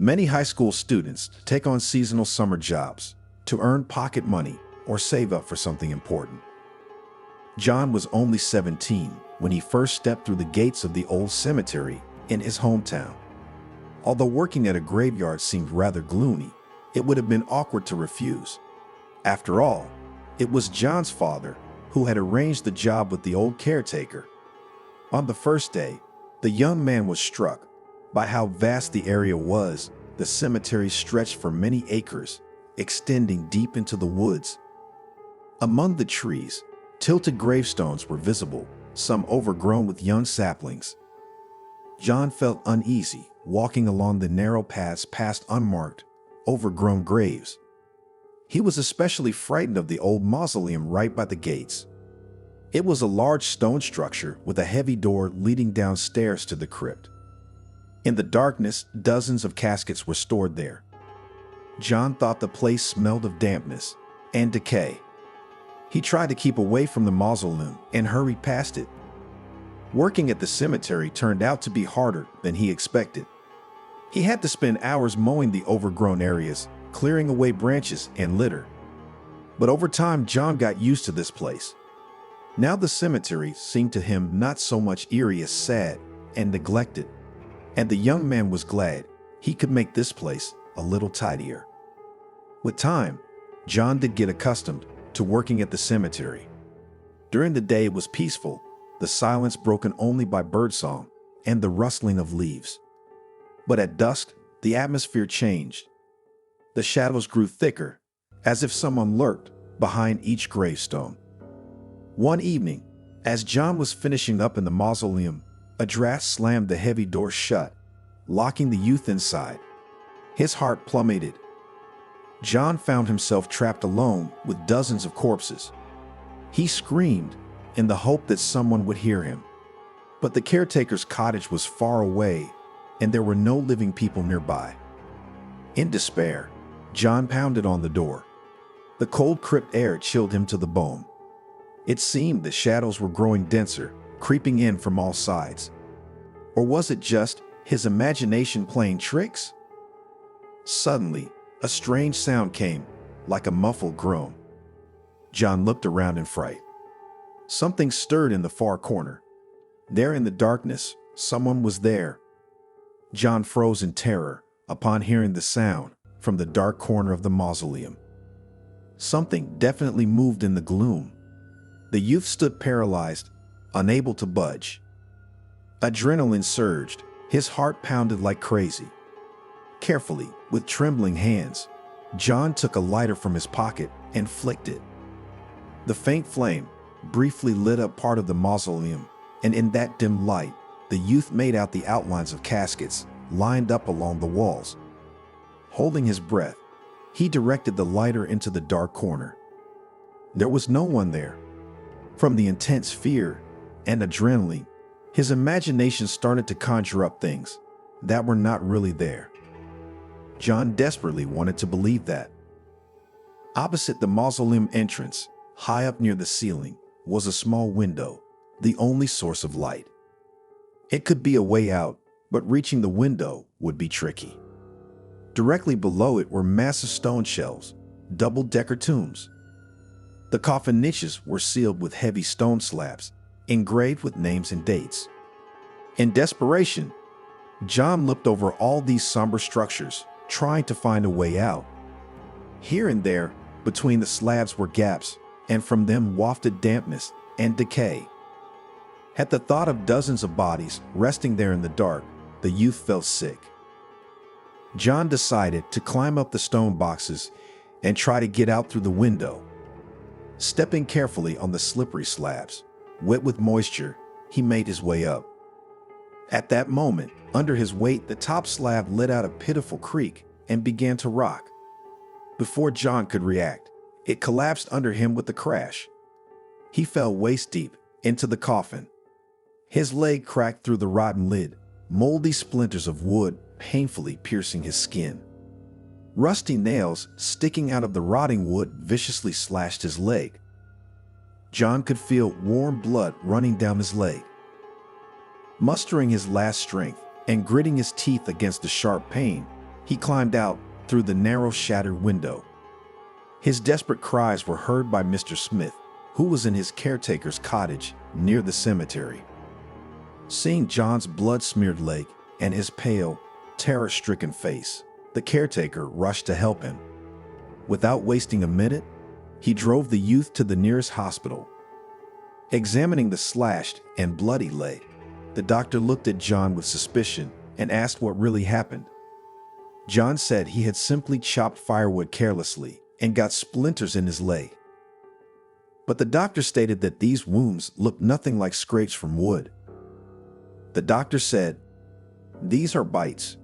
Many high school students take on seasonal summer jobs to earn pocket money or save up for something important. John was only 17 when he first stepped through the gates of the old cemetery in his hometown. Although working at a graveyard seemed rather gloomy, it would have been awkward to refuse. After all, it was John's father who had arranged the job with the old caretaker. On the first day, the young man was struck by how vast the area was. The cemetery stretched for many acres, extending deep into the woods. Among the trees, tilted gravestones were visible, some overgrown with young saplings. John felt uneasy walking along the narrow paths past unmarked, overgrown graves. He was especially frightened of the old mausoleum right by the gates. It was a large stone structure with a heavy door leading downstairs to the crypt. In the darkness, dozens of caskets were stored there. John thought the place smelled of dampness and decay. He tried to keep away from the mausoleum and hurried past it. Working at the cemetery turned out to be harder than he expected. He had to spend hours mowing the overgrown areas, clearing away branches and litter. But over time, John got used to this place. Now the cemetery seemed to him not so much eerie as sad and neglected, and the young man was glad he could make this place a little tidier. With time, John did get accustomed to working at the cemetery. During the day it was peaceful, the silence broken only by birdsong and the rustling of leaves. But at dusk, the atmosphere changed. The shadows grew thicker, as if someone lurked behind each gravestone. One evening, as John was finishing up in the mausoleum, a draft slammed the heavy door shut, locking the youth inside. His heart plummeted. John found himself trapped alone with dozens of corpses. He screamed in the hope that someone would hear him. But the caretaker's cottage was far away, and there were no living people nearby. In despair, John pounded on the door. The cold crypt air chilled him to the bone. It seemed the shadows were growing denser, creeping in from all sides. Or was it just his imagination playing tricks? Suddenly, a strange sound came, like a muffled groan. John looked around in fright. Something stirred in the far corner. There in the darkness, someone was there. John froze in terror upon hearing the sound from the dark corner of the mausoleum. Something definitely moved in the gloom. The youth stood paralyzed, unable to budge. Adrenaline surged. His heart pounded like crazy. Carefully, with trembling hands, John took a lighter from his pocket and flicked it. The faint flame briefly lit up part of the mausoleum, and in that dim light, the youth made out the outlines of caskets lined up along the walls. Holding his breath, he directed the lighter into the dark corner. There was no one there. From the intense fear and adrenaline, his imagination started to conjure up things that were not really there. John desperately wanted to believe that. Opposite the mausoleum entrance, high up near the ceiling, was a small window, the only source of light. It could be a way out, but reaching the window would be tricky. Directly below it were massive stone shelves, double-decker tombs. The coffin niches were sealed with heavy stone slabs, engraved with names and dates. In desperation, John looked over all these somber structures, trying to find a way out. Here and there, between the slabs were gaps, and from them wafted dampness and decay. At the thought of dozens of bodies resting there in the dark, the youth felt sick. John decided to climb up the stone boxes and try to get out through the window. Stepping carefully on the slippery slabs, wet with moisture, he made his way up. At that moment, under his weight, the top slab let out a pitiful creak and began to rock. Before John could react, it collapsed under him with a crash. He fell waist-deep into the coffin. His leg cracked through the rotten lid, moldy splinters of wood painfully piercing his skin. Rusty nails sticking out of the rotting wood viciously slashed his leg. John could feel warm blood running down his leg. Mustering his last strength and gritting his teeth against the sharp pain, He climbed out through the narrow shattered window. His desperate cries were heard by Mr. Smith, who was in his caretaker's cottage near the cemetery. Seeing John's blood-smeared leg and his pale, terror-stricken face, the caretaker rushed to help him. Without wasting a minute, he drove the youth to the nearest hospital. Examining the slashed and bloody leg, the doctor looked at John with suspicion and asked what really happened. John said he had simply chopped firewood carelessly and got splinters in his leg. But the doctor stated that these wounds looked nothing like scrapes from wood. The doctor said, "These are bites,